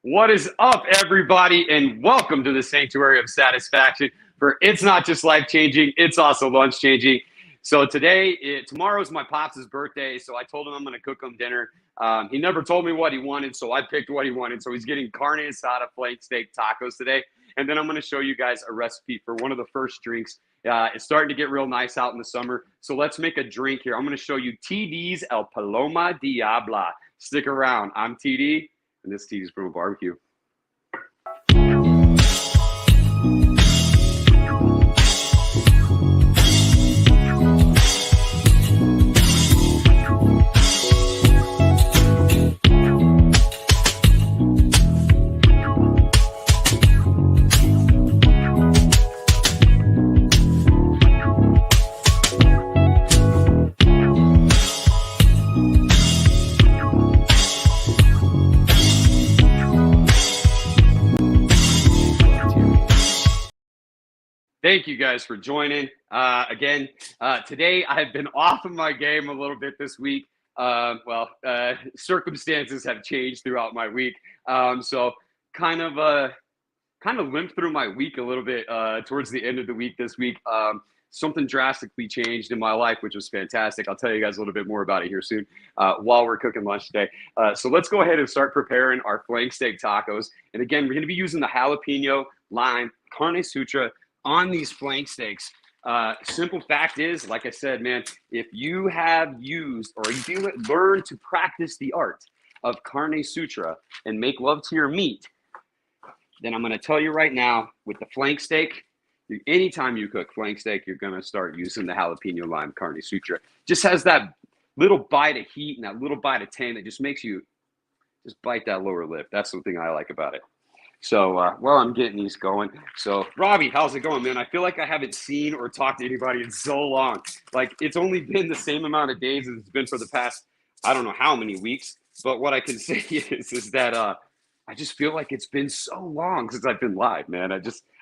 What is up, everybody, and welcome to the Sanctuary of Satisfaction. For it's not just life changing, it's also lunch changing. So tomorrow's my pops' birthday, so I told him I'm going to cook him dinner. He never told me what he wanted, so I picked what he wanted. So he's getting Carne Asada flake steak tacos today, and then I'm going to show you guys a recipe for one of the first drinks. It's starting to get real nice out in the summer, so let's make a drink here. I'm going to show you TD's El Poloma Diabla. Stick around. I'm TD. And this tea is from a barbecue. Thank you guys for joining. Today I've been off of my game a little bit this week. Circumstances have changed throughout my week. So kind of limped through my week a little bit towards the end of the week this week. Something drastically changed in my life, which was fantastic. I'll tell you guys a little bit more about it here soon while we're cooking lunch today. So let's go ahead and start preparing our flank steak tacos. And again, we're going to be using the jalapeno, lime, carne sutra on these flank steaks. Simple fact is, like I said, man, if you have used or you learn to practice the art of carne sutra and make love to your meat, then I'm going to tell you right now, with the flank steak, anytime you cook flank steak, you're going to start using the jalapeno lime carne sutra. Just has that little bite of heat and that little bite of tang that just makes you just bite that lower lip. That's the thing I like about it. So while I'm getting these going, so Robbie, how's it going, man? I feel like I haven't seen or talked to anybody in so long. Like, it's only been the same amount of days as it's been for the past, I don't know how many weeks. But what I can say is that I just feel like it's been so long since I've been live, man. I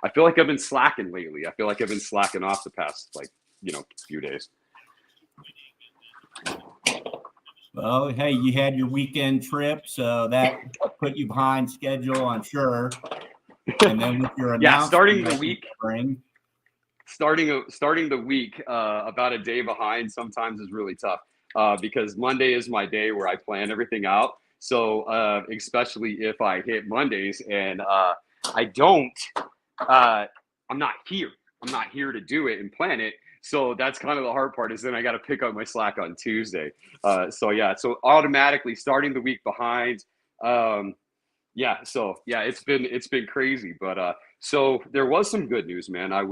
feel like I've been slacking lately. I feel like I've been slacking off the past, few days. Well, hey, you had your weekend trip, so that put you behind schedule, I'm sure. And then with your starting the week about a day behind sometimes is really tough because Monday is my day where I plan everything out. So especially if I hit Mondays and I'm not here. I'm not here to do it and plan it. So that's kind of the hard part, is then I got to pick up my slack on Tuesday. So automatically starting the week behind. It's been crazy. But so there was some good news, man. I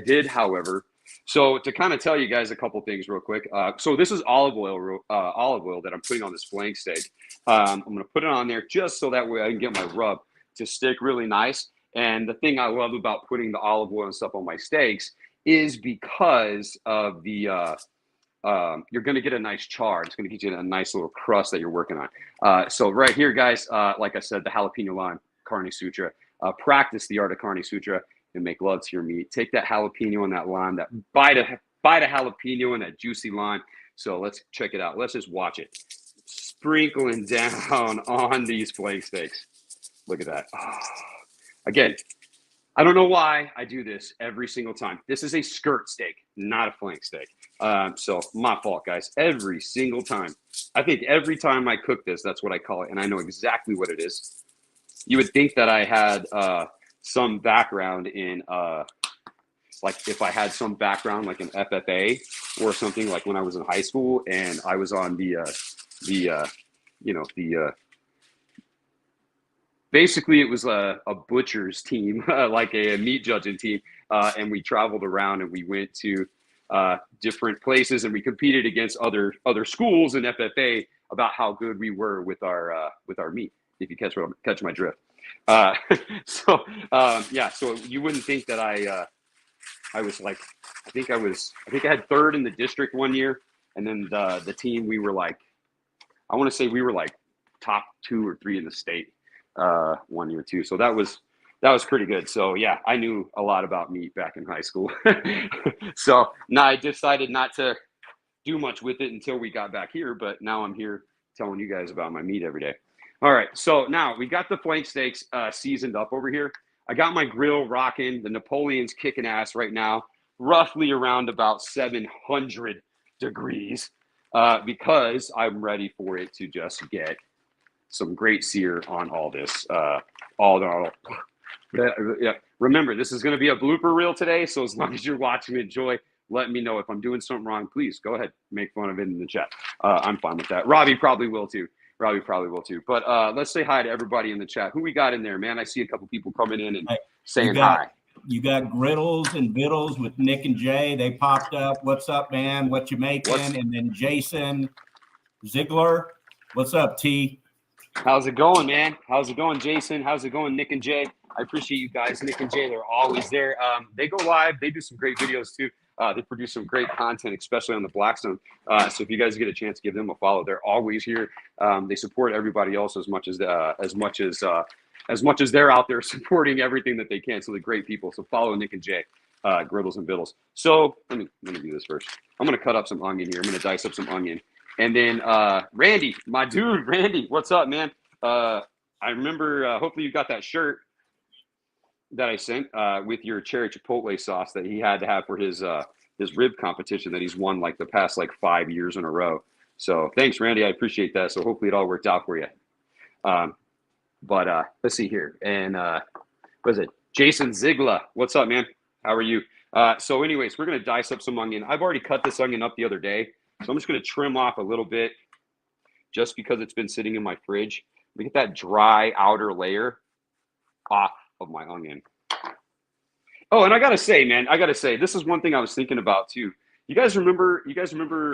did, however. So to kind of tell you guys a couple things real quick. So this is olive oil that I'm putting on this flank steak. I'm going to put it on there just so that way I can get my rub to stick really nice. And the thing I love about putting the olive oil and stuff on my steaks is because of the you're going to get a nice char. It's going to get you a nice little crust that you're working on. So right here, guys, like I said, the jalapeno lime carne sutra. Practice the art of carne sutra and make love to your meat. Take that jalapeno and that lime, that bite of jalapeno and that juicy lime. So let's check it out. Let's just watch it. Sprinkling down on these flank steaks. Look at that. Oh. Again, I don't know why I do this every single time. This is a skirt steak, not a flank steak. So my fault, guys. Every single time. I think every time I cook this, that's what I call it. And I know exactly what it is. You would think that I had some background in, like if I had some background like an FFA or something, like when I was in high school and I was on basically, it was a butcher's team, like a meat judging team, and we traveled around and we went to different places and we competed against other schools in FFA about how good we were with our meat. If you catch my drift. So you wouldn't think that I was like, I think I had third in the district one year, and then the team we were like, I want to say we were like top 2 or 3 in the state. 1 year too. So that was pretty good. So yeah, I knew a lot about meat back in high school. So now I decided not to do much with it until we got back here, but now I'm here telling you guys about my meat every day. All right, so now we got the flank steaks seasoned up over here. I got my grill rocking. The Napoleon's kicking ass right now, roughly around about 700 degrees, because I'm ready for it to just get some great sear on all this. Yeah. Remember, this is going to be a blooper reel today, so as long as you're watching, enjoy. Let me know if I'm doing something wrong. Please go ahead, make fun of it in the chat. I'm fine with that. Robbie probably will too. But let's say hi to everybody in the chat. Who we got in there, man? I see a couple people coming in and saying hi. You got Griddles and Biddles with Nick and Jay. They popped up. What's up, man? What you making? And then Jason Ziegler. What's up, T? How's it going, man? How's it going, Jason? How's it going, Nick and Jay? I appreciate you guys. Nick and Jay, they're always there. They go live. They do some great videos too. They produce some great content, especially on the Blackstone. So if you guys get a chance, give them a follow. They're always here. They support everybody else as much as they're out there supporting everything that they can. So they're great people. So follow Nick and Jay, Griddles and Biddles. So let me do this first. I'm gonna cut up some onion here. I'm gonna dice up some onion, and then Randy, my dude, Randy, what's up, man? I remember. Hopefully you got that shirt that I sent with your cherry chipotle sauce that he had to have for his rib competition that he's won like the past like 5 years in a row. So thanks, Randy. I appreciate that. So hopefully it all worked out for you. But let's see here. And what is it? Jason Ziegler. What's up, man? How are you? So anyways, we're going to dice up some onion. I've already cut this onion up the other day. So I'm just going to trim off a little bit just because it's been sitting in my fridge. Look at that dry outer layer off of my onion. Oh, and I gotta say, man, this is one thing I was thinking about too. You guys remember?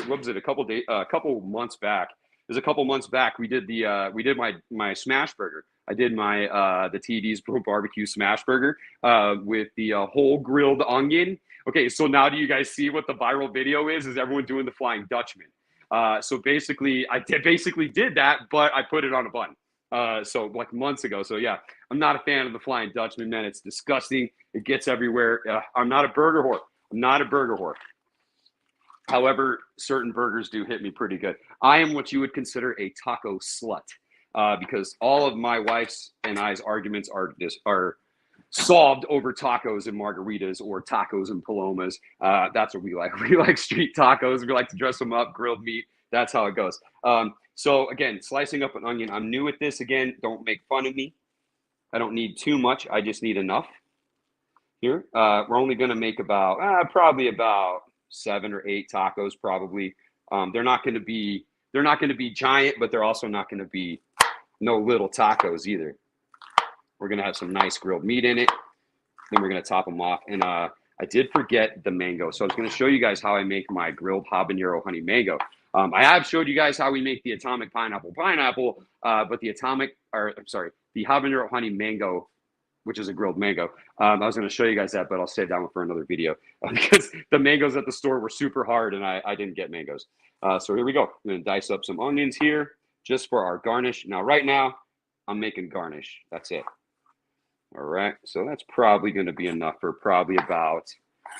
What was it? A couple months back. It was a couple months back. We did my smash burger. I did my the TD's barbecue smash burger with the whole grilled onion. Okay, so now do you guys see what the viral video is? Is everyone doing the Flying Dutchman? So basically, I did that, but I put it on a bun. So like months ago. So yeah, I'm not a fan of the Flying Dutchman, man. It's disgusting. It gets everywhere. I'm not a burger whore. However, certain burgers do hit me pretty good. I am what you would consider a taco slut, because all of my wife's and I's arguments are solved over tacos and margaritas or tacos and palomas. That's what we like. We like street tacos. We like to dress them up, grilled meat. That's how it goes. So again, slicing up an onion. I'm new at this. Again, don't make fun of me. I don't need too much. I just need enough. Here, we're only going to make probably about 7 or 8 tacos. Probably. They're not going to be giant, but they're also not going to be no little tacos either. We're going to have some nice grilled meat in it. Then we're going to top them off. And I did forget the mango, so I was going to show you guys how I make my grilled habanero honey mango. I have showed you guys how we make the atomic pineapple, but the habanero honey mango, which is a grilled mango. I was going to show you guys that, but I'll save that one for another video because the mangoes at the store were super hard and I didn't get mangoes. So here we go. I'm going to dice up some onions here just for our garnish. Now, right now, I'm making garnish. That's it. All right. So that's probably going to be enough for probably about,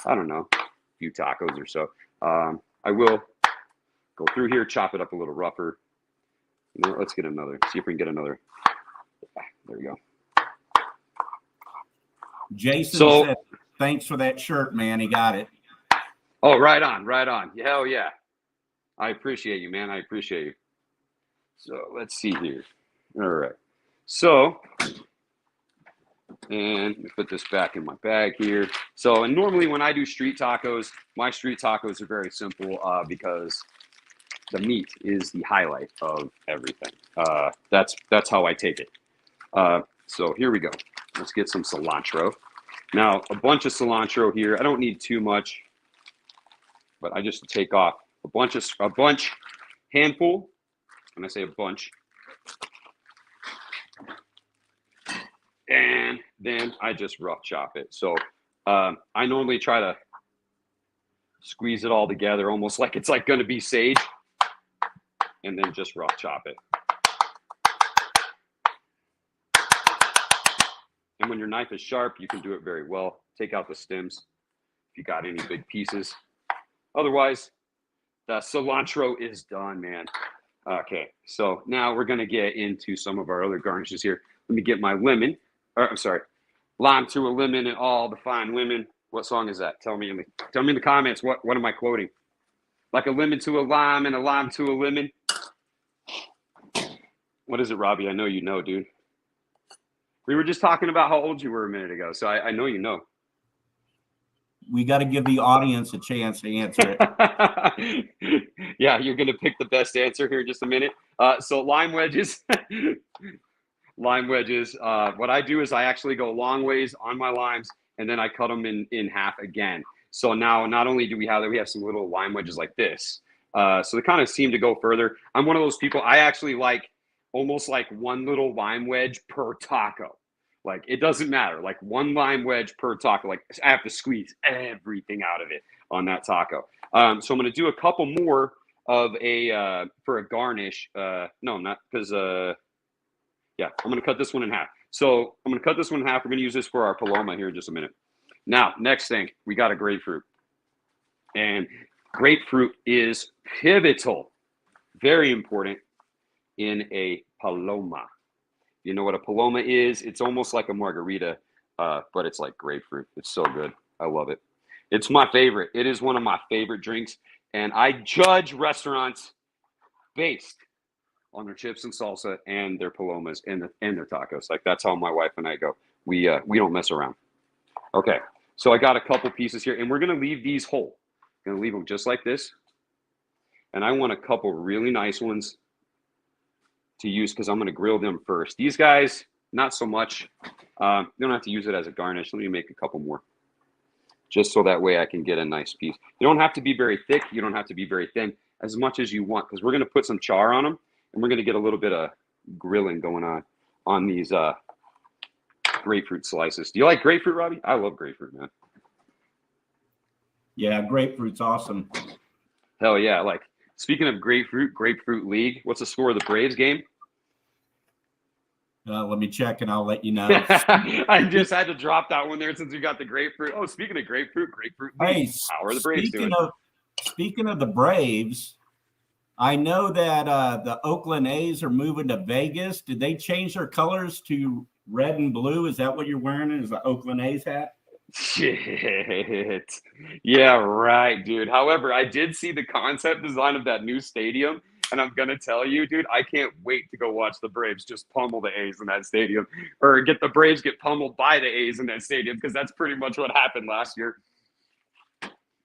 I don't know, a few tacos or so. I will go through here, chop it up a little rougher. Let's get another. See if we can get another. There we go. Jason said, thanks for that shirt, man. He got it. Oh, right on. Hell yeah. I appreciate you, man. I appreciate you. So let's see here. All right. So, and let me put this back in my bag here. So, and normally when I do street tacos, my street tacos are very simple because the meat is the highlight of everything. That's how I take it. So here we go. Let's get some cilantro. Now, a bunch of cilantro here. I don't need too much, but I just take off a handful. When I say a bunch, and then I just rough chop it. So I normally try to squeeze it all together, almost like it's like going to be sage, and then just rough chop it. And when your knife is sharp, you can do it very well. Take out the stems if you got any big pieces. Otherwise, the cilantro is done, man. Okay, so now we're gonna get into some of our other garnishes here. Let me get my lemon. Or, I'm sorry, lime to a lemon and all the fine women. What song is that? Tell me in the comments. What am I quoting? Like a lemon to a lime and a lime to a lemon. What is it, Robbie? I know you know, dude. We were just talking about how old you were a minute ago, so I know you know. We got to give the audience a chance to answer it. Yeah, you're gonna pick the best answer here in just a minute. So lime wedges. Lime wedges. What I do is I actually go long ways on my limes, and then I cut them in half again. So now not only do we have some little lime wedges like this. So they kind of seem to go further. I'm one of those people. I actually like almost like one little lime wedge per taco. Like it doesn't matter. Like one lime wedge per taco. Like I have to squeeze everything out of it on that taco. So I'm going to do a couple more of a for a garnish. No, not because. Yeah, I'm going to cut this one in half. So I'm going to cut this one in half. We're going to use this for our Poloma here in just a minute. Now, next thing, we got a grapefruit. And grapefruit is pivotal, very important in a Poloma. You know what a Poloma is? It's almost like a margarita, but it's like grapefruit. It's so good. I love it. It's my favorite. It is one of my favorite drinks. And I judge restaurants based on their chips and salsa and their palomas and their tacos. Like that's how my wife and I go. We don't mess around. Okay, so I got a couple pieces here, and we're gonna leave these whole. Gonna leave them just like this. And I want a couple really nice ones to use because I'm gonna grill them first. These guys, not so much. You don't have to use it as a garnish. Let me make a couple more, just so that way I can get a nice piece. You don't have to be very thick. You don't have to be very thin. As much as you want, because we're gonna put some char on them. And we're going to get a little bit of grilling going on these grapefruit slices. Do you like grapefruit, Robbie? I love grapefruit, man. Yeah, grapefruit's awesome. Hell yeah. Like, speaking of grapefruit league, what's the score of the Braves game? Let me check and I'll let you know. I just had to drop that one there since we got the grapefruit. Oh, speaking of grapefruit league. Hey, how are the Braves doing? Speaking of the Braves, I know that the Oakland A's are moving to Vegas. Did they change their colors to red and blue? Is that what you're wearing? Is the Oakland A's hat? Shit. Yeah, right, dude. However, I did see the concept design of that new stadium, and I'm going to tell you, dude, I can't wait to go watch the Braves just pummel the A's in that stadium, or get the Braves get pummeled by the A's in that stadium, because that's pretty much what happened last year.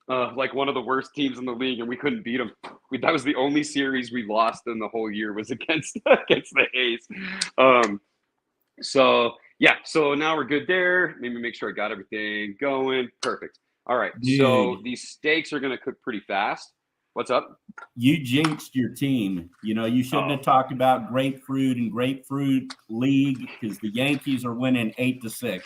Like one of the worst teams in the league, and we couldn't beat them. That was the only series we lost in the whole year was against the A's. So yeah, so now we're good there. Maybe make sure I got everything going. Perfect. All right. Dude, so these steaks are gonna cook pretty fast. What's up? You jinxed your team. You know, you shouldn't have talked about grapefruit and grapefruit league because the Yankees are winning 8-6.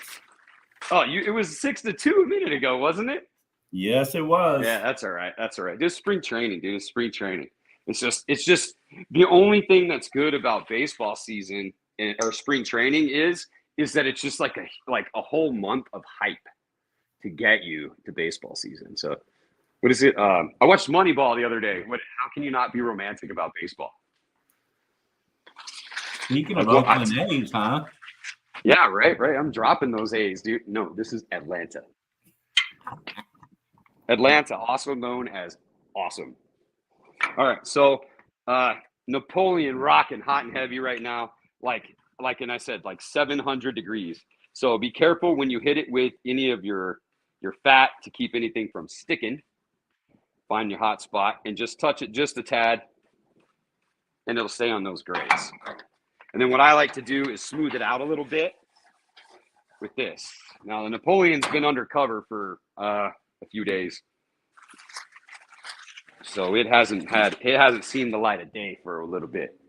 Oh, it was 6-2 a minute ago, wasn't it? Yes, it was. Yeah, that's all right. That's all right. Just spring training, dude. It's spring training. It's just the only thing that's good about baseball season or spring training is that it's just like a whole month of hype to get you to baseball season. So what is it? I watched Moneyball the other day. How can you not be romantic about baseball? Speaking of Oakland A's, huh? Yeah, right. I'm dropping those A's, dude. No, this is Atlanta. Atlanta, also known as awesome. All right, so Napoleon rocking hot and heavy right now, and I said, like 700 degrees. So be careful when you hit it with any of your fat to keep anything from sticking. Find your hot spot and just touch it just a tad, and it'll stay on those grades. And then what I like to do is smooth it out a little bit with this. Now the Napoleon's been undercover for a few days, so it hasn't seen the light of day for a little bit.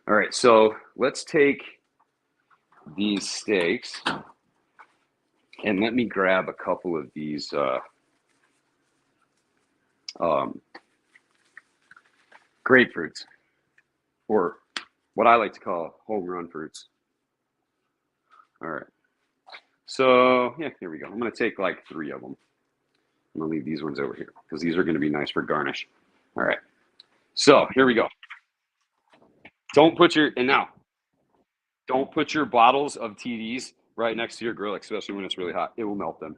All right, so let's take these steaks and let me grab a couple of these grapefruits, or what I like to call home run fruits. All right. So, yeah, here we go. I'm going to take like 3 of them. I'm going to leave these ones over here because these are going to be nice for garnish. All right. So here we go. Don't put your bottles of TDs right next to your grill, especially when it's really hot. It will melt them.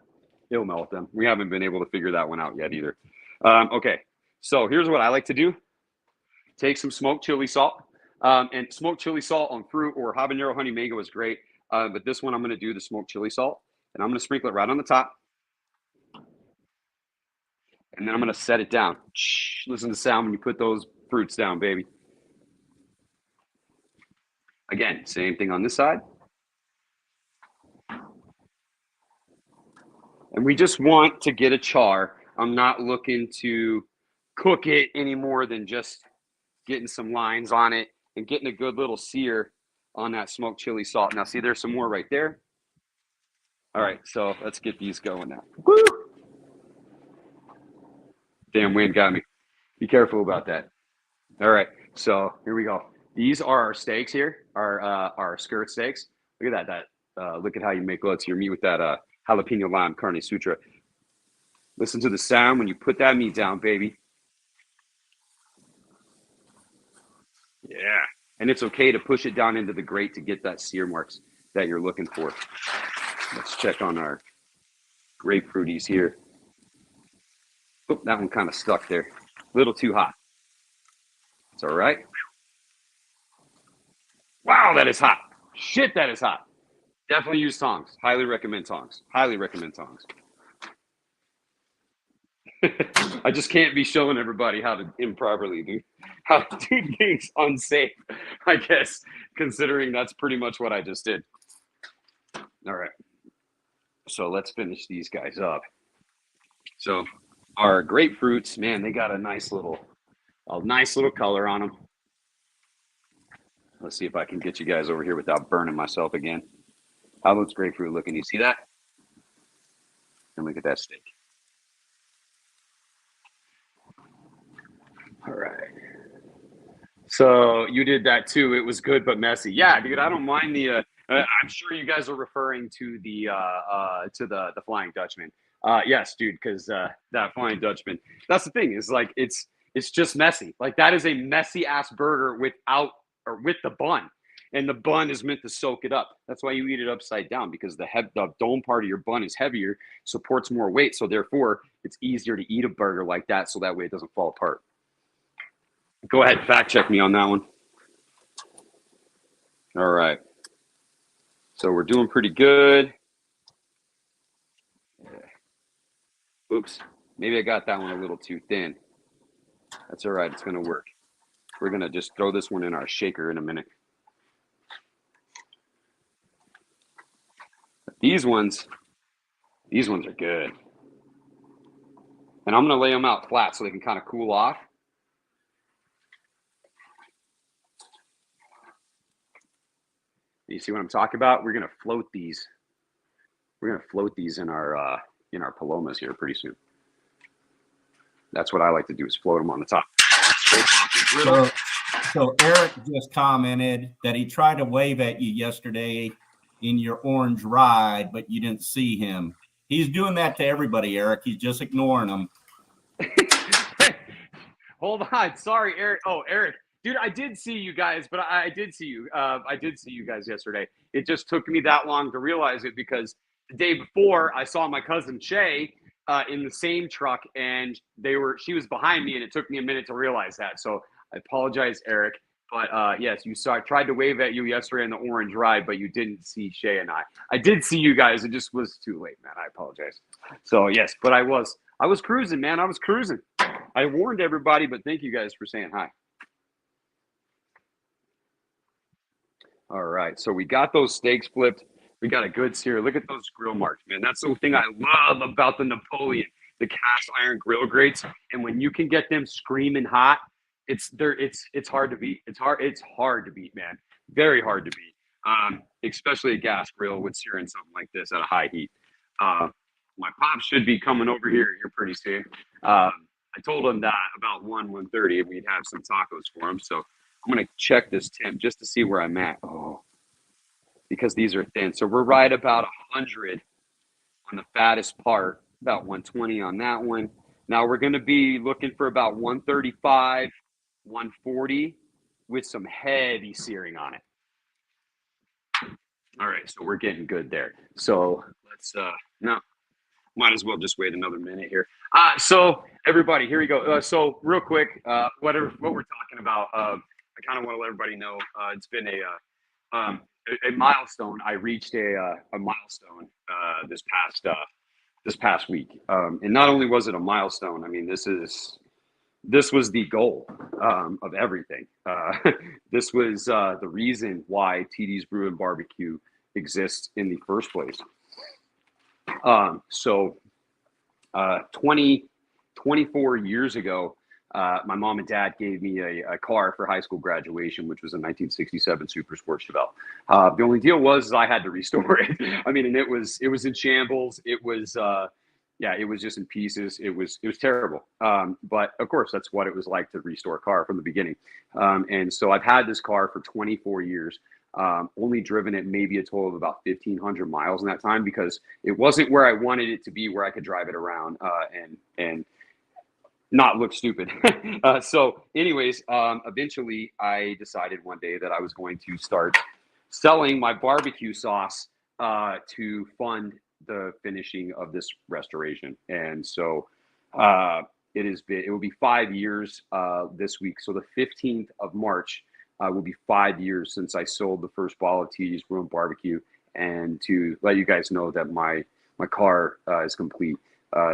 It'll melt them. We haven't been able to figure that one out yet either. Okay, so here's what I like to do. Take some smoked chili salt. And smoked chili salt on fruit or habanero honey mango is great. But this one I'm going to do the smoked chili salt. And I'm going to sprinkle it right on the top. And then I'm going to set it down. Listen to the sound when you put those fruits down, baby. Again, same thing on this side. And we just want to get a char. I'm not looking to cook it any more than just getting some lines on it and getting a good little sear on that smoked chili salt. Now, see, there's some more right there. All right, so let's get these going now. Woo! Damn wind got me. Be careful about that. All right, so here we go. These are our steaks here, our skirt steaks. Look at that. Look at how you make lots your meat with that jalapeno lime carne Sutra. Listen to the sound when you put that meat down, baby. Yeah, and it's okay to push it down into the grate to get that sear marks that you're looking for. Let's check on our grapefruities here. Oh, that one kind of stuck there. A little too hot. It's all right. Wow, that is hot. Shit, that is hot. Definitely use tongs. Highly recommend tongs. Highly recommend tongs. I just can't be showing everybody how to improperly do things unsafe, I guess, considering that's pretty much what I just did. All right. So let's finish these guys up. So our grapefruits, man, they got a nice little color on them. Let's see if I can get you guys over here without burning myself again. How looks grapefruit looking? You see that? And look at that steak. All right. So you did that too. It was good but messy. Yeah, dude. I don't mind the. I'm sure you guys are referring to the Flying Dutchman. Yes, dude. Because that Flying Dutchman. That's the thing. Is like it's just messy. Like that is a messy ass burger with the bun, and the bun is meant to soak it up. That's why you eat it upside down because the dome part of your bun is heavier, supports more weight, so therefore it's easier to eat a burger like that. So that way it doesn't fall apart. Go ahead, fact check me on that one. All right. So we're doing pretty good. Oops. Maybe I got that one a little too thin. That's all right. It's going to work. We're going to just throw this one in our shaker in a minute. These ones are good. And I'm going to lay them out flat so they can kind of cool off. You see what I'm talking about? We're gonna float these. We're gonna float these in our Palomas here pretty soon. That's what I like to do is float them on the top. So Eric just commented that he tried to wave at you yesterday in your orange ride, but you didn't see him. He's doing that to everybody, Eric. He's just ignoring them. Hold on. Sorry, Eric. Oh, Eric. Dude, I did see you guys, but I did see you. I did see you guys yesterday. It just took me that long to realize it because the day before I saw my cousin Shay in the same truck, and she was behind me, and it took me a minute to realize that. So I apologize, Eric. But yes, I tried to wave at you yesterday in the orange ride, but you didn't see Shay and I. I did see you guys. It just was too late, man. I apologize. So yes, but I was cruising, man. I was cruising. I warned everybody, but thank you guys for saying hi. All right, so we got those steaks flipped. We got a good sear. Look at those grill marks, man. That's the thing I love about the Napoleon, the cast iron grill grates. And when you can get them screaming hot, it's hard to beat. It's hard to beat, man. Very hard to beat. Especially a gas grill with searing something like this at a high heat. My pops should be coming over here pretty soon. I told him that about 1:30 we'd have some tacos for him. So I'm going to check this temp just to see where I'm at. Oh, because these are thin. So we're right about 100 on the fattest part, about 120 on that one. Now we're going to be looking for about 135 140 with some heavy searing on it. All right, so we're getting good there. So let's no, might as well just wait another minute here. So everybody, here we go. So real quick, what we're talking about, I kind of want to let everybody know it's been a milestone. I reached a milestone this past week, and not only was it a milestone. I mean, this was the goal of everything. This was the reason why TD's Brew and Barbecue exists in the first place. 24 years ago, my mom and dad gave me a car for high school graduation, which was a 1967 Super Sport Chevelle. The only deal was I had to restore it. I mean, and it was in shambles. It was it was just in pieces. It was terrible. But of course, that's what it was like to restore a car from the beginning. And so I've had this car for 24 years. Only driven it maybe a total of about 1,500 miles in that time, because it wasn't where I wanted it to be, where I could drive it around and not look stupid. So anyways, eventually I decided one day that I was going to start selling my barbecue sauce to fund the finishing of this restoration. And so it will be 5 years this week. So the 15th of March will be 5 years since I sold the first bottle of TD's Brew and Barbecue, and to let you guys know that my car is complete.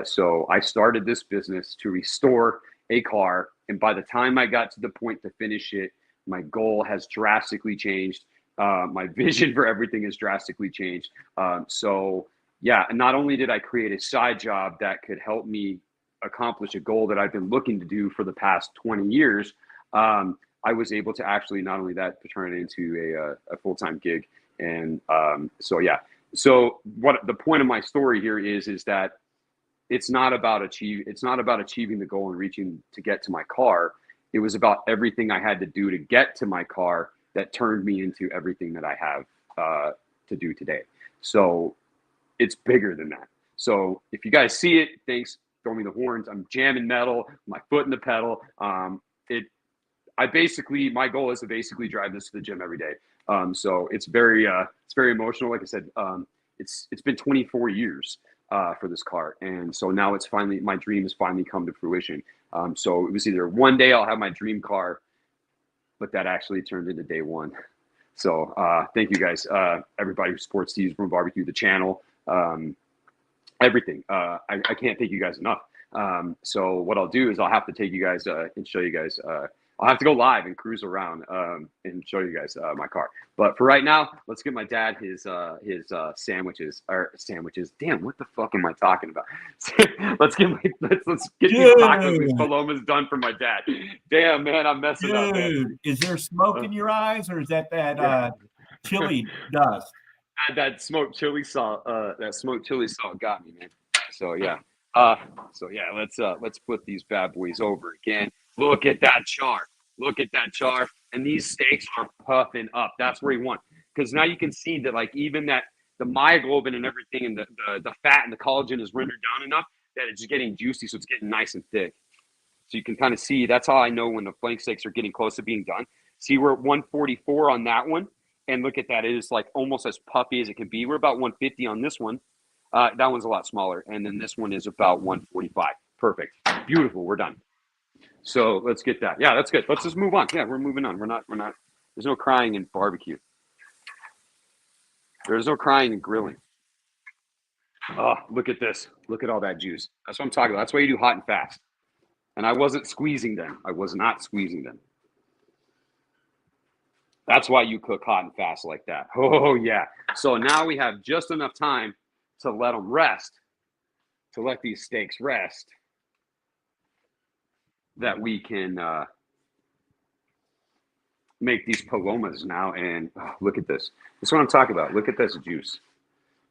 So I started this business to restore a car, and by the time I got to the point to finish it, my goal has drastically changed. My vision for everything has drastically changed. So yeah, not only did I create a side job that could help me accomplish a goal that I've been looking to do for the past 20 years, I was able to actually not only that, to turn it into a full-time gig. And so what the point of my story here is that it's not about achieving the goal and reaching to get to my car. It was about everything I had to do to get to my car that turned me into everything that I have to do today. So it's bigger than that. So if you guys see it, thanks, throw me the horns. I'm jamming metal, my foot in the pedal. My goal is to basically drive this to the gym every day. So it's very emotional. Like I said, it's been 24 years for this car. And so now my dream has finally come to fruition. So it was either one day I'll have my dream car, but that actually turned into day one. So thank you guys, everybody who supports TD's Brew and Barbecue, the channel, everything. I can't thank you guys enough. So what I'll do is I'll have to take you guys and show you guys. I'll have to go live and cruise around and show you guys my car. But for right now, let's get my dad his sandwiches. Damn, what the fuck am I talking about? let's get these tacos and palomas done for my dad. Damn, man, I'm messing up. Dude, is there smoke in your eyes, or is that chili dust? That smoked chili salt. That smoked chili salt got me, man. So yeah. Let's flip these bad boys over again. Look at that char. Look at that char. And these steaks are puffing up. That's where you want. Because now you can see that, like, even that the myoglobin and everything and the fat and the collagen is rendered down enough that it's getting juicy, so it's getting nice and thick. So you can kind of see, that's how I know when the flank steaks are getting close to being done. See, we're at 144 on that one. And look at that. It is like almost as puffy as it can be. We're about 150 on this one. That one's a lot smaller. And then this one is about 145. Perfect. Beautiful. We're done. So let's get that. Yeah, that's good. Let's just move on. Yeah, we're moving on. We're not, there's no crying in barbecue. There's no crying in grilling. Oh, look at this. Look at all that juice. That's what I'm talking about. That's why you do hot and fast. And I wasn't squeezing them. I was not squeezing them. That's why you cook hot and fast like that. Oh, yeah. So now we have just enough time to let them rest, to let these steaks rest, that we can make these palomas now. And look at this. This is what I'm talking about. Look at this juice.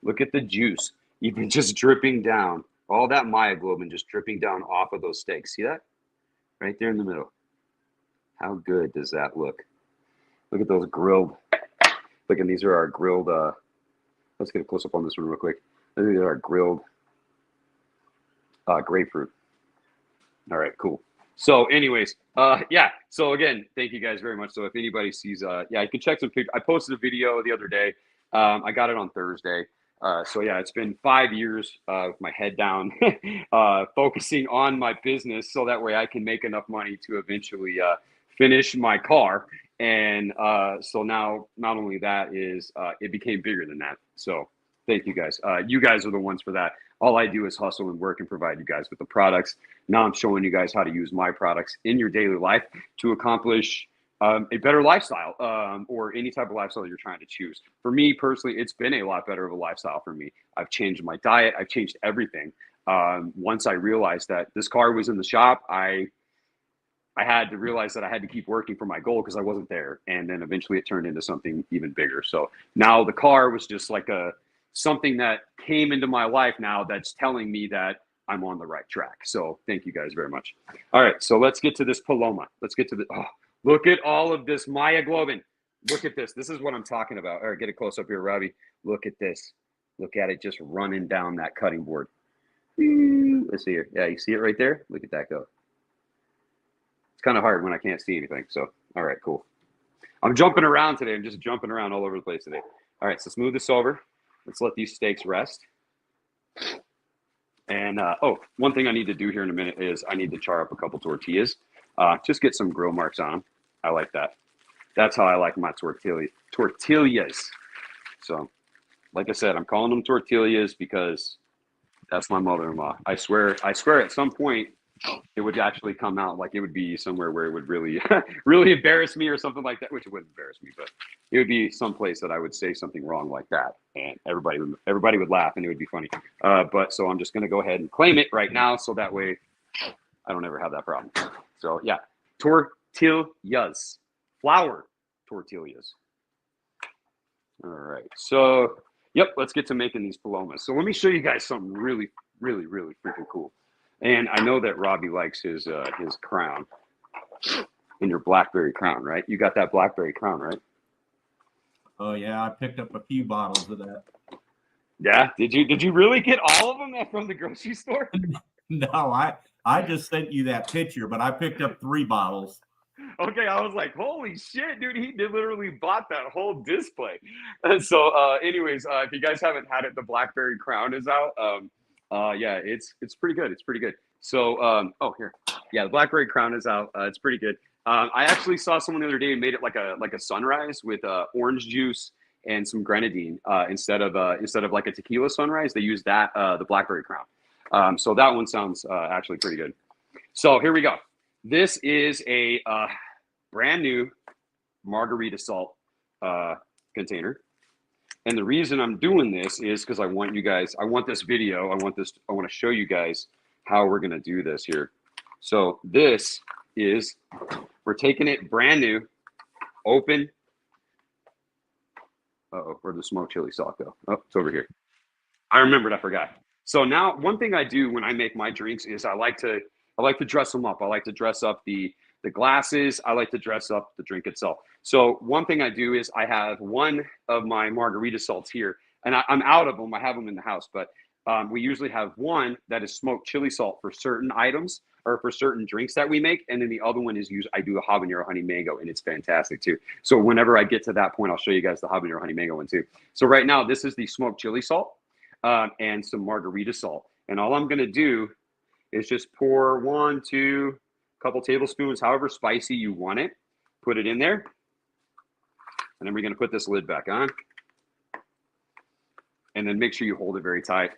Look at the juice. Even just dripping down. All that myoglobin just dripping down off of those steaks. See that? Right there in the middle. How good does that look? Look at those grilled. Look, and these are our grilled. Let's get a close up on this one real quick. These are our grilled grapefruit. All right, cool. So, anyways, yeah. So again, thank you guys very much. So if anybody sees, yeah, you can check some pictures. I posted a video the other day. I got it on Thursday. So yeah, it's been 5 years with my head down, focusing on my business, so that way I can make enough money to eventually finish my car. And so now, not only that is, it became bigger than that. So thank you guys. You guys are the ones for that. All I do is hustle and work and provide you guys with the products. Now I'm showing you guys how to use my products in your daily life to accomplish a better lifestyle, or any type of lifestyle you're trying to choose. For me personally, it's been a lot better of a lifestyle for me. I've changed my diet. I've changed everything. Once I realized that this car was in the shop, I had to realize that I had to keep working for my goal because I wasn't there. And then eventually it turned into something even bigger. So now the car was just like something that came into my life now that's telling me that I'm on the right track. So thank you guys very much. All right, so let's get to this Poloma. Let's get to the, oh, look at all of this myoglobin. Look at this. This is what I'm talking about. All right, get it close up here, Robbie. Look at this. Look at it just running down that cutting board. Let's see here. Yeah, you see it right there? Look at that go. It's kind of hard when I can't see anything. So, all right, cool. I'm jumping around today. I'm just jumping around all over the place today. All right, so smooth this over. Let's let these steaks rest. And, oh, one thing I need to do here in a minute is I need to char up a couple tortillas. Just get some grill marks on them. I like that. That's how I like my tortillas. So, like I said, I'm calling them tortillas because that's my mother-in-law. I swear at some point it would actually come out like it would be somewhere where it would really, really embarrass me or something like that, which it wouldn't embarrass me, but it would be someplace that I would say something wrong like that, and everybody would laugh, and it would be funny. But so I'm just going to go ahead and claim it right now, so that way I don't ever have that problem. So yeah, tortillas, flour tortillas. All right, so yep, let's get to making these palomas. So let me show you guys something really, really, really freaking cool. And I know that Robbie likes his crown, and your blackberry crown, right? You got that blackberry crown, right? Oh yeah, I picked up a few bottles of that. Yeah, did you really get all of them from the grocery store? No, I just sent you that picture, but I picked up 3 bottles. Okay, I was like, holy shit, dude, he literally bought that whole display. And so, anyways, if you guys haven't had it, the blackberry crown is out. Yeah, it's pretty good. It's pretty good. So, oh, here. Yeah, the blackberry crown is out. It's pretty good. I actually saw someone the other day and made it like a sunrise with orange juice and some grenadine instead of like a tequila sunrise. They use that the blackberry crown. So that one sounds actually pretty good. So here we go. This is a brand new Margarita salt container. And the reason I'm doing this is because I want this video, I want to show you guys how we're going to do this here. So this is, we're taking it brand new, open. Uh-oh, where'd the smoked chili salt go? Oh, it's over here. I remembered, I forgot. So now one thing I do when I make my drinks is I like to dress them up. I like to dress up the glasses. I like to dress up the drink itself. So one thing I do is I have one of my margarita salts here, and I'm out of them. I have them in the house, but we usually have one that is smoked chili salt for certain items or for certain drinks that we make. And then the other one is I do a habanero honey mango, and it's fantastic too. So whenever I get to that point, I'll show you guys the habanero honey mango one too. So right now, this is the smoked chili salt and some margarita salt. And all I'm going to do is just pour 1, 2, couple tablespoons, however spicy you want it, put it in there. And then we're going to put this lid back on. And then make sure you hold it very tight.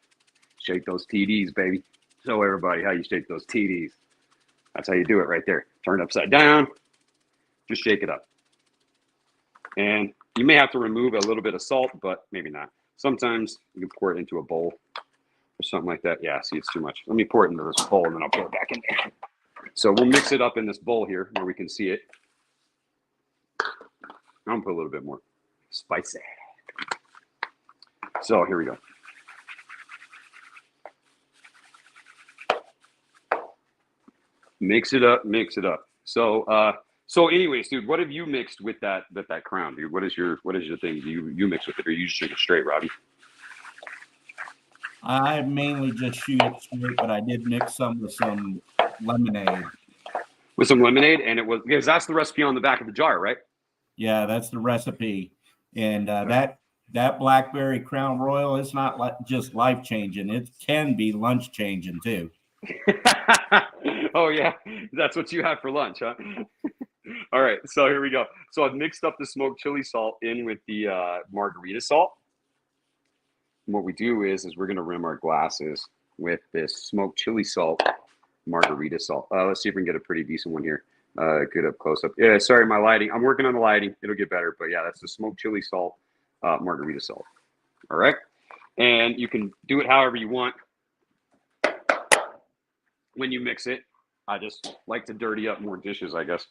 Shake those TDs, baby. Show everybody how you shake those TDs. That's how you do it right there. Turn it upside down. Just shake it up. And you may have to remove a little bit of salt, but maybe not. Sometimes you can pour it into a bowl or something like that. Yeah, see, it's too much. Let me pour it into this bowl, and then I'll pour it back in there. So we'll mix it up in this bowl here where we can see it. I'm going to put a little bit more spicy. So here we go. Mix it up, mix it up. So anyways, dude, what have you mixed with that crown, dude? What is your thing? Do you mix with it, or you just drink it straight, Robbie? I mainly just shoot it straight, but I did mix some with some lemonade. with some lemonade, and it was because that's the recipe on the back of the jar, right? Yeah, that's the recipe. And that blackberry Crown Royal is not just life changing; it can be lunch changing too. Oh yeah, that's what you have for lunch, huh? All right, so here we go. So I've mixed up the smoked chili salt in with the margarita salt. And what we do is we're gonna rim our glasses with this smoked chili salt margarita salt. Let's see if we can get a pretty decent one here. Good up close up. Yeah, sorry, my lighting. I'm working on the lighting. It'll get better, but yeah, that's the smoked chili salt margarita salt. All right, and you can do it however you want when you mix it. I just like to dirty up more dishes, I guess.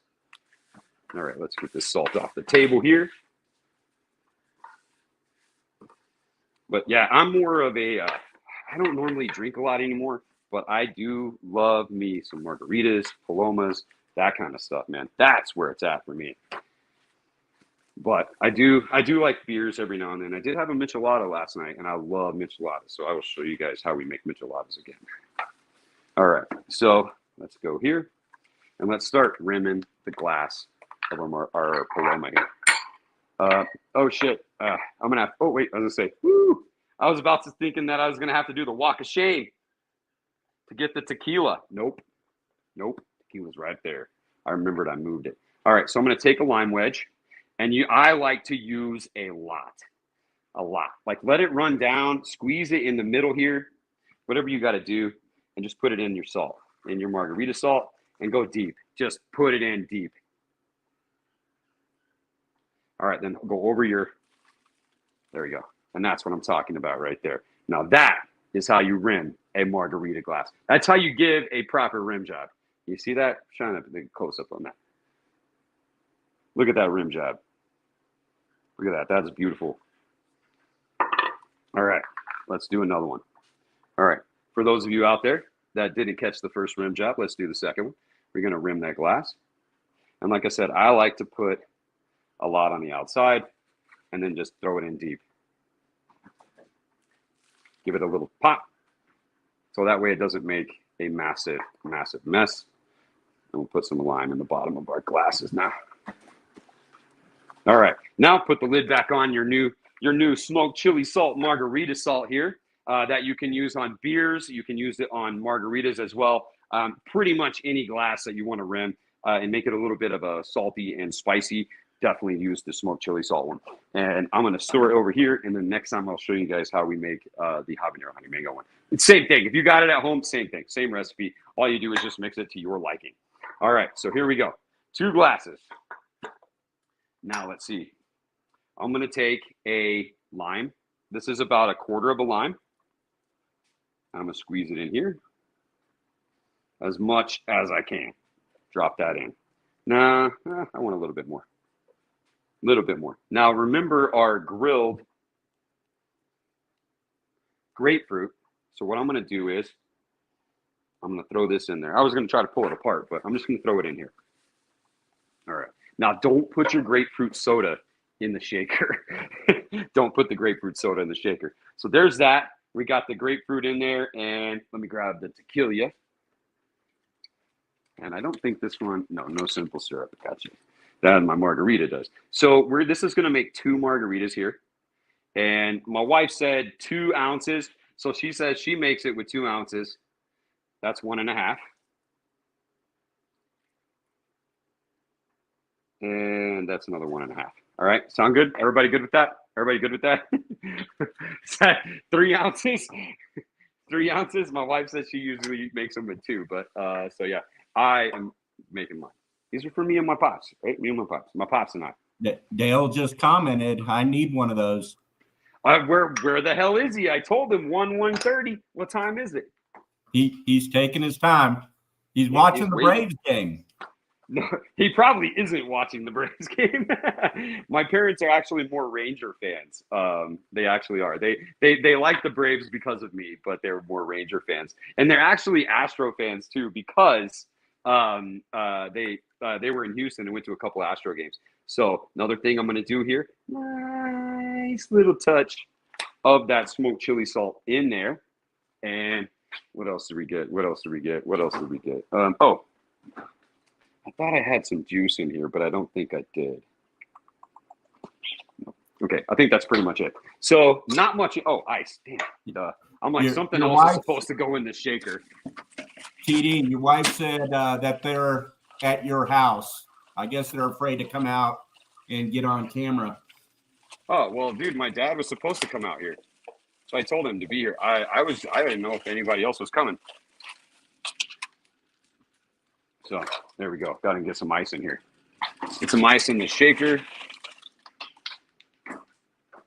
All right, let's get this salt off the table here. But yeah, I'm more of a, I don't normally drink a lot anymore, but I do love me some margaritas, palomas, that kind of stuff, man. That's where it's at for me. But I do like beers every now and then. I did have a michelada last night, and I love micheladas. So I will show you guys how we make micheladas again. All right, so let's go here, and let's start rimming the glass of our Poloma here. Oh shit, I'm gonna have, oh wait, I was gonna say, woo! I was about to thinking that I was gonna have to do the walk of shame to get the tequila. Nope, tequila's right there. I remembered I moved it. All right, so I'm gonna take a lime wedge, and I like to use a lot. Like let it run down, squeeze it in the middle here, whatever you got to do, and just put it in your salt, in your margarita salt, and go deep. Just put it in deep. All right, then go over there we go. And that's what I'm talking about right there. Now that is how you rim a margarita glass. That's how you give a proper rim job. You see that? Shine up the close up on that. Look at that rim job. Look at that. That's beautiful. All right, let's do another one. All right, for those of you out there that didn't catch the first rim job, let's do the second one. We're going to rim that glass. And like I said, I like to put a lot on the outside and then just throw it in deep. Give it a little pop. So that way it doesn't make a massive, massive mess. And we'll put some lime in the bottom of our glasses now. All right, now put the lid back on your new smoked chili salt margarita salt here that you can use on beers. You can use it on margaritas as well. Pretty much any glass that you want to rim and make it a little bit of a salty and spicy. Definitely use the smoked chili salt one. And I'm going to store it over here. And then next time I'll show you guys how we make the habanero honey mango one. It's same thing. If you got it at home, same thing, same recipe. All you do is just mix it to your liking. All right, so here we go. 2 glasses. Now let's see. I'm going to take a lime. This is about a quarter of a lime. I'm going to squeeze it in here as much as I can. Drop that in. Nah, I want a little bit more. A little bit more. Now remember our grilled grapefruit. So what I'm going to do is I'm going to throw this in there. I was going to try to pull it apart, but I'm just going to throw it in here. All right. Now, don't put your grapefruit soda in the shaker. Don't put the grapefruit soda in the shaker. So there's that. We got the grapefruit in there, and let me grab the tequila. And I don't think this one, no simple syrup. Gotcha. That my margarita does. So this is going to make 2 margaritas here. And my wife said 2 ounces. So she says she makes it with 2 ounces. That's 1.5. And that's another 1.5. All right, sound good? Everybody good with that? Everybody good with that? Is that 3 ounces? 3 ounces. My wife says she usually makes them with 2, but so yeah, I am making mine. These are for me and my pops, right? Me and my pops and I. Dale just commented, I need one of those. Where the hell is he? I told him 1:30. What time is it? He's taking his time. He's watching the Braves game. No, he probably isn't watching the Braves game. My parents are actually more Ranger fans. They actually are. They like the Braves because of me, but they're more Ranger fans, and they're actually Astro fans too because they were in Houston and went to a couple Astro games. So another thing I'm going to do here, nice little touch of that smoked chili salt in there, and what else did we get? I thought I had some juice in here, but I don't think I did. Okay, I think that's pretty much it. So not much. Oh, ice. Damn. Duh. I'm like, something your else wife, is supposed to go in the shaker. TD, your wife said that they're at your house. I guess they're afraid to come out and get on camera. Oh, well, dude, my dad was supposed to come out here. So I told him to be here. I didn't know if anybody else was coming. So there we go. Got to get some ice in here. Get some ice in the shaker.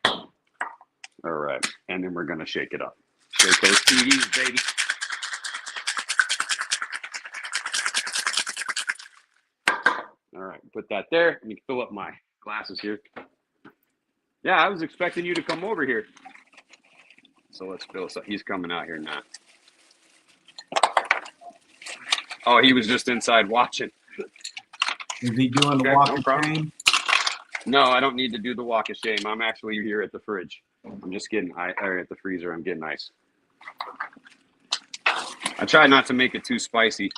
All right. And then we're going to shake it up. Shake those TDs, baby. All right. Put that there. Let me fill up my glasses here. Yeah, I was expecting you to come over here. So let's fill this up. He's coming out here now. Oh, he was just inside watching. Is he doing the walk of shame? No, I don't need to do the walk of shame. I'm actually here at the fridge. I'm just getting at the freezer. I'm getting ice. I try not to make it too spicy,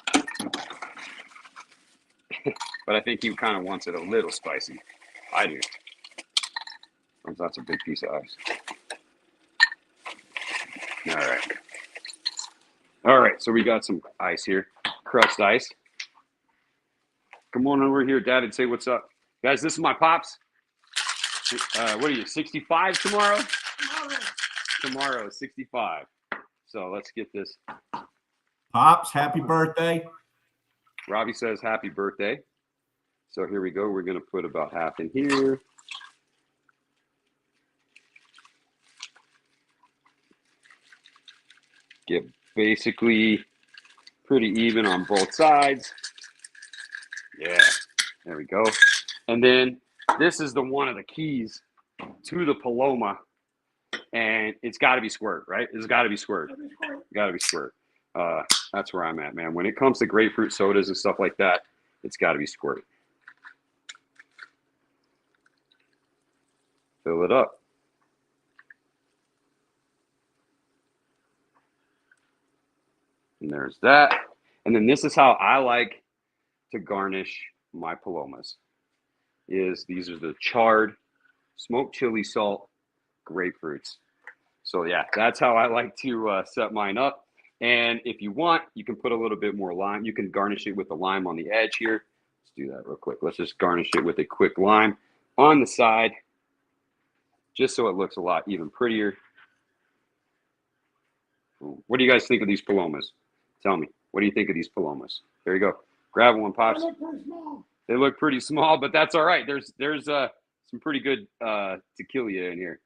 but I think he kind of wants it a little spicy. I do. That's a big piece of ice. All right. All right. So we got some ice here, crushed ice. Come on over here, Dad, and say what's up. Guys, this is my pops. What are you, 65 tomorrow? Tomorrow, 65. So let's get this. Pops, happy birthday. Robbie says happy birthday. So here we go. We're going to put about half in here. Get basically pretty even on both sides. Yeah, there we go. And then this is one of the keys to the Poloma, and it's got to be squirt, right? It's got to be squirt. Got to be squirt. That's where I'm at, man. When it comes to grapefruit sodas and stuff like that, it's got to be squirt. Fill it up. And there's that. And then this is how I like to garnish my Palomas. These are the charred smoked chili salt grapefruits. So yeah, that's how I like to set mine up. And if you want, you can put a little bit more lime. You can garnish it with the lime on the edge here. Let's do that real quick. Let's just garnish it with a quick lime on the side, just so it looks a lot even prettier. What do you guys think of these Palomas? Tell me, what do you think of these Palomas? There you go. Grab one, Pops. They look pretty small, but that's all right. There's some pretty good tequila in here.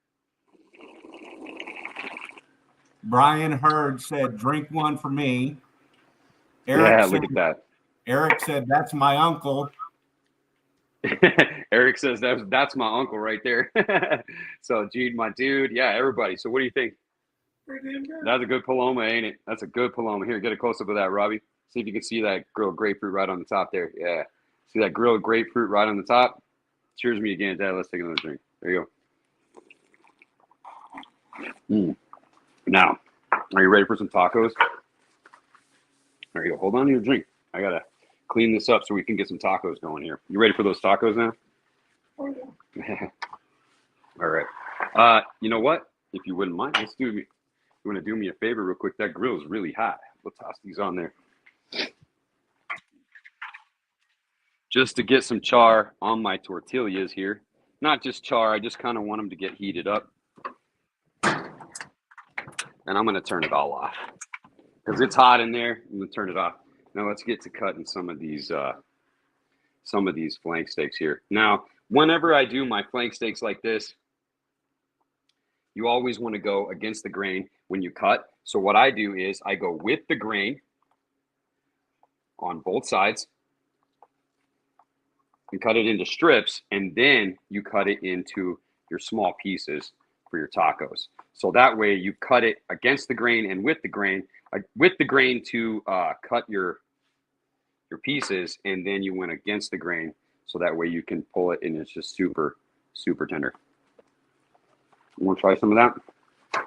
Brian Hurd said, drink one for me. Eric Yeah, said, look at that. Eric said, that's my uncle. Eric says that's my uncle right there. So, Gene, my dude. Yeah, everybody. So what do you think? That's a good Paloma, ain't it? That's a good Paloma. Here, get a close-up of that, Robbie. See if you can see that grilled grapefruit right on the top there. Yeah. See that grilled grapefruit right on the top? Cheers me again, Dad. Let's take another drink. There you go. Now, are you ready for some tacos? There you go. Hold on to your drink. I got to clean this up so we can get some tacos going here. You ready for those tacos now? Oh, yeah. All right. You know what? If you wouldn't mind, you want to do me a favor real quick? That grill is really hot. We'll toss these on there. Just to get some char on my tortillas here. Not just char, I just kind of want them to get heated up. And I'm going to turn it all off because it's hot in there. I'm going to turn it off. Now let's get to cutting some of these flank steaks here. Now, whenever I do my flank steaks like this, you always want to go against the grain when you cut. So what I do is I go with the grain on both sides and cut it into strips, and then you cut it into your small pieces for your tacos. So that way you cut it against the grain and with the grain to cut your pieces, and then you went against the grain so that way you can pull it and it's just super, super tender. You want to try some of that?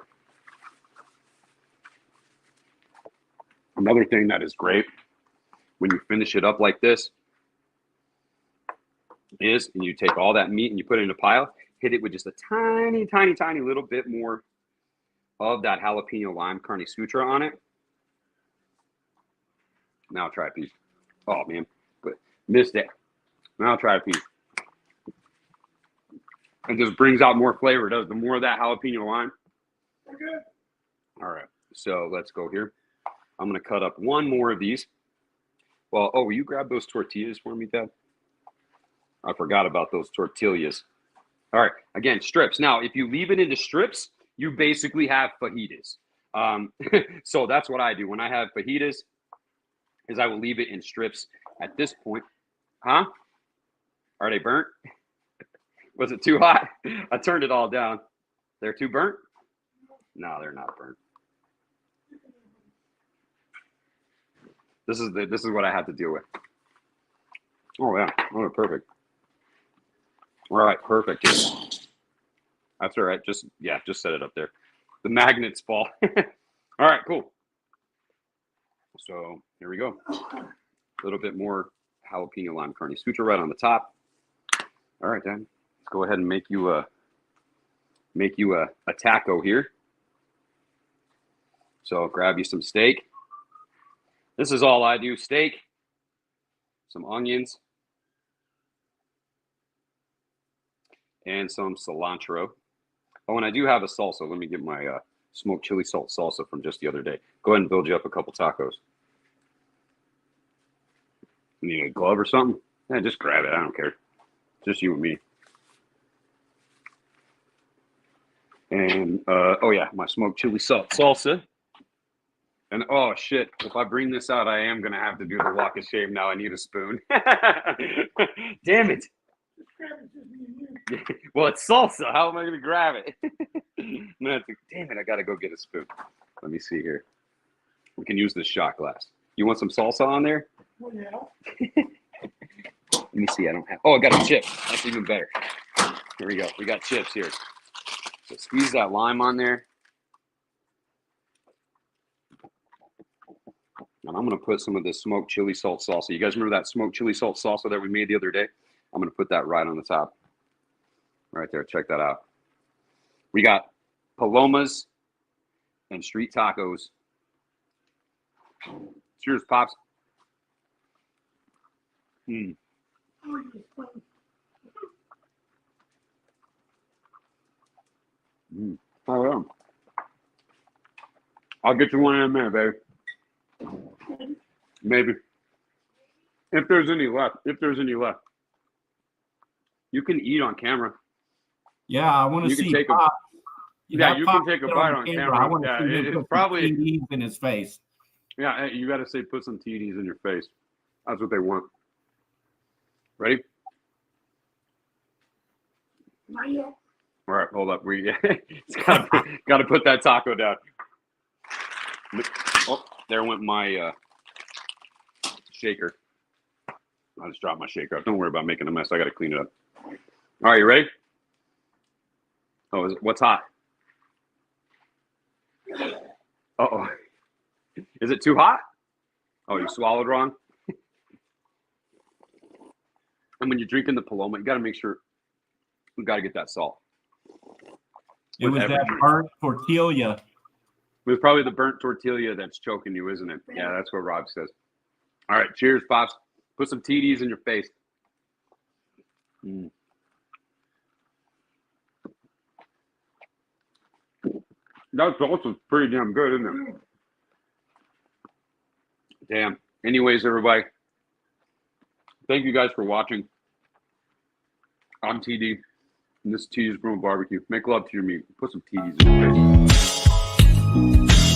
Another thing that is great when you finish it up like this is, and you take all that meat and you put it in a pile, hit it with just a tiny, tiny, tiny little bit more of that jalapeno lime carne sutra on it. Now I'll try a piece. Oh man, but missed it. Now I'll try a piece. It just brings out more flavor, does the more of that jalapeno lime. Okay. All right, so let's go here. I'm gonna cut up one more of these. Well, oh, will you grab those tortillas for me, Dad? I forgot about those tortillas. All right, again, strips. Now, if you leave it into strips, you basically have fajitas. So that's what I do when I have fajitas, is I will leave it in strips at this point. Huh? Are they burnt? Was it too hot? I turned it all down. They're too burnt? No, they're not burnt. This is what I have to deal with. Oh yeah, oh perfect. All right, perfect. That's all right. Just set it up there. The magnets fall. All right, cool. So here we go. A little bit more jalapeno lime carne sutra right on the top. All right, Dan. Let's go ahead and make you a taco here. So grab you some steak. This is all I do: steak, some onions, and some cilantro. Oh, and I do have a salsa. Let me get my smoked chili salt salsa from just the other day. Go ahead and build you up a couple tacos. You need a glove or something? Yeah, just grab it. I don't care. Just you and me. And, oh yeah, my smoked chili salt salsa. And, oh shit, if I bring this out, I am going to have to do the walk of shame now. I need a spoon. Damn it. Well, it's salsa. How am I going to grab it? Damn it, I got to go get a spoon. Let me see here. We can use this shot glass. You want some salsa on there? Well, yeah. Let me see. I don't have. Oh, I got a chip. That's even better. Here we go. We got chips here. So squeeze that lime on there. And I'm going to put some of this smoked chili salt salsa. You guys remember that smoked chili salt salsa that we made the other day? I'm going to put that right on the top. Right there. Check that out. We got Palomas and street tacos. Cheers, Pops. Mm. Mm. Oh, yeah. I'll get you one in a minute, baby. Maybe. If there's any left. If there's any left. You can eat on camera. Yeah, I want to see Pop. Yeah, you can take a bite on camera. I want to see him put probably TDs in his face. Yeah, you got to say put some TDs in your face. That's what they want. Ready? Not yet. All right, hold up. We got to put that taco down. Oh, there went my shaker. I just dropped my shaker. Don't worry about making a mess. I got to clean it up. All right, you ready? Oh, what's hot? Uh-oh. Is it too hot? Oh, you swallowed wrong? And when you're drinking the Paloma, you got to make sure, we got to get that salt. It was that burnt tortilla. It was probably the burnt tortilla that's choking you, isn't it? Yeah, that's what Rob says. All right, cheers, Pops. Put some TDs in your face. Mm. That salsa's pretty damn good, isn't it? Damn. Anyways, everybody, thank you guys for watching. I'm TD, and this is TD's Grill Barbecue. Make love to your meat. Put some TDs in your face.